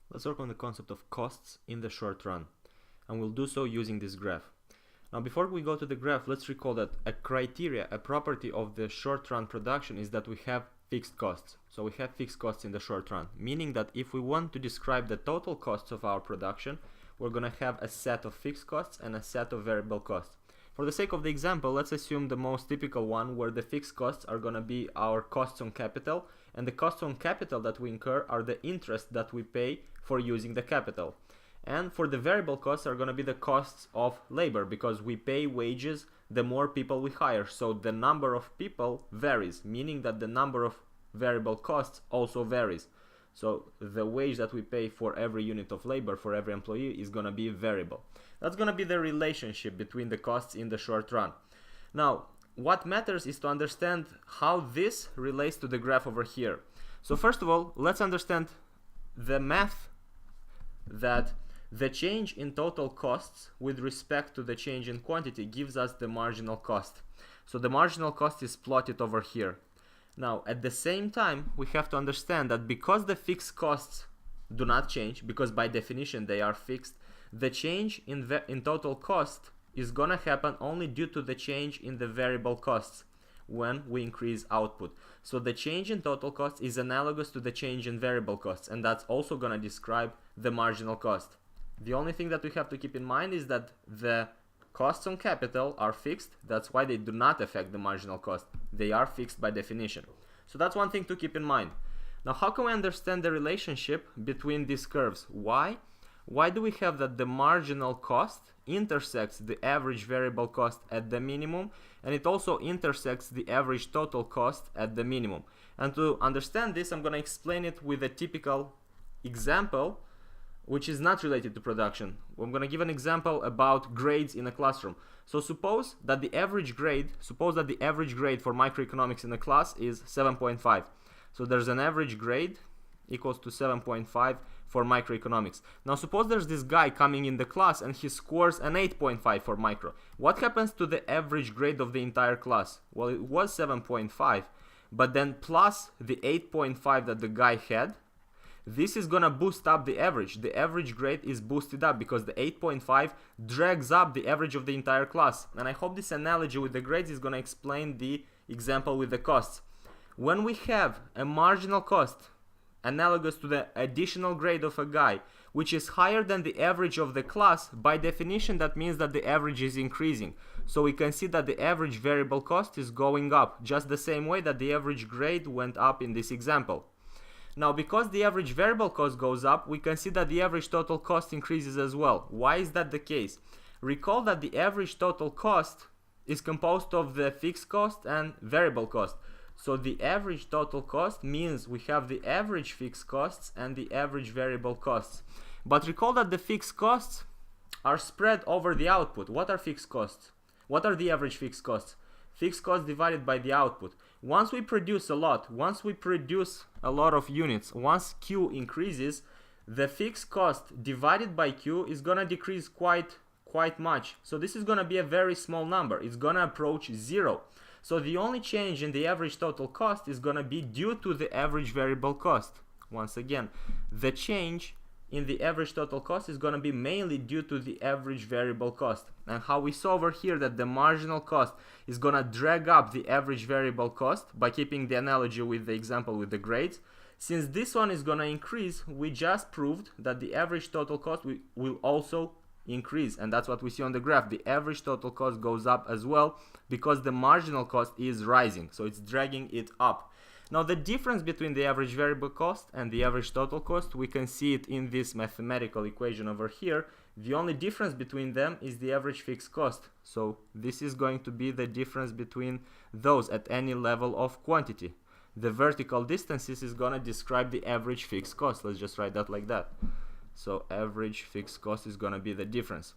Let's work on the concept of costs in the short run, and we'll do so using this graph. Now, before we go to the graph, let's recall that a property of the short run production is that we have fixed costs. So we have fixed costs in the short run, meaning that if we want to describe the total costs of our production, we're going to have a set of fixed costs and a set of variable costs. For the sake of the example, let's assume the most typical one where the fixed costs are going to be our costs on capital, and the costs on capital that we incur are the interest that we pay for using the capital. And for the variable costs are going to be the costs of labor, because we pay wages the more people we hire. So the number of people varies, meaning that the number of variable costs also varies. So the wage that we pay for every unit of labor for every employee is going to be variable. That's going to be the relationship between the costs in the short run. Now, what matters is to understand how this relates to the graph over here. So first of all, let's understand the math that the change in total costs with respect to the change in quantity gives us the marginal cost. So the marginal cost is plotted over here. Now, at the same time, we have to understand that because the fixed costs do not change, because by definition they are fixed, the change in total cost is going to happen only due to the change in the variable costs when we increase output. So the change in total cost is analogous to the change in variable costs, and that's also going to describe the marginal cost. The only thing that we have to keep in mind is that the costs on capital are fixed. That's why they do not affect the marginal cost. They are fixed by definition. So that's one thing to keep in mind. Now, how can we understand the relationship between these curves? Why do we have that the marginal cost intersects the average variable cost at the minimum, and it also intersects the average total cost at the minimum? And to understand this, I'm going to explain it with a typical example which is not related to production. I'm going to give an example about grades in a classroom. So suppose that the average grade for microeconomics in a class is 7.5. So there's an average grade equals to 7.5 for microeconomics. Now suppose there's this guy coming in the class and he scores an 8.5 for micro. What happens to the average grade of the entire class? Well, it was 7.5, but then plus the 8.5 that the guy had, this is gonna boost up the average. The average grade is boosted up because the 8.5 drags up the average of the entire class. And I hope this analogy with the grades is gonna explain the example with the costs. When we have a marginal cost analogous to the additional grade of a guy, which is higher than the average of the class, by definition that means that the average is increasing. So we can see that the average variable cost is going up, just the same way that the average grade went up in this example. Now, because the average variable cost goes up, we can see that the average total cost increases as well. Why is that the case? Recall that the average total cost is composed of the fixed cost and variable cost. So the average total cost means we have the average fixed costs and the average variable costs. But recall that the fixed costs are spread over the output. What are fixed costs? What are the average fixed costs? Fixed costs divided by the output. Once we produce a lot of units, once Q increases, the fixed cost divided by Q is gonna decrease quite much. So this is gonna be a very small number. It's gonna approach zero. So the only change in the average total cost is gonna be due to the average variable cost. Once again, the change in the average total cost is going to be mainly due to the average variable cost. And how we saw over here that the marginal cost is going to drag up the average variable cost by keeping the analogy with the example with the grades. Since this one is going to increase, we just proved that the average total cost will also increase, and that's what we see on the graph. The average total cost goes up as well because the marginal cost is rising, so it's dragging it up. Now, the difference between the average variable cost and the average total cost, we can see it in this mathematical equation over here. The only difference between them is the average fixed cost. So this is going to be the difference between those at any level of quantity. The vertical distances is going to describe the average fixed cost. Let's just write that like that. So average fixed cost is going to be the difference.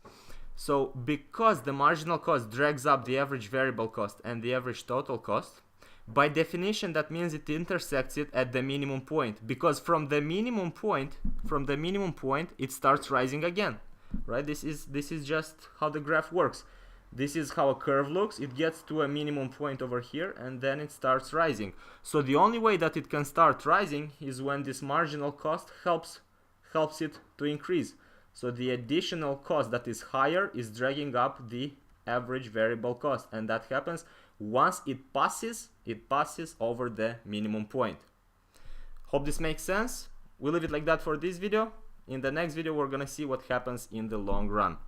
So because the marginal cost drags up the average variable cost and the average total cost, by definition that means it intersects it at the minimum point, because from the minimum point it starts rising again, right? This is just how the graph works. This is how a curve looks. It gets to a minimum point over here and then it starts rising. So the only way that it can start rising is when this marginal cost helps helps it to increase. So the additional cost that is higher is dragging up the average variable cost, and that happens once it passes over the minimum point. Hope this makes sense. We'll leave it like that for this video. In the next video, we're gonna see what happens in the long run.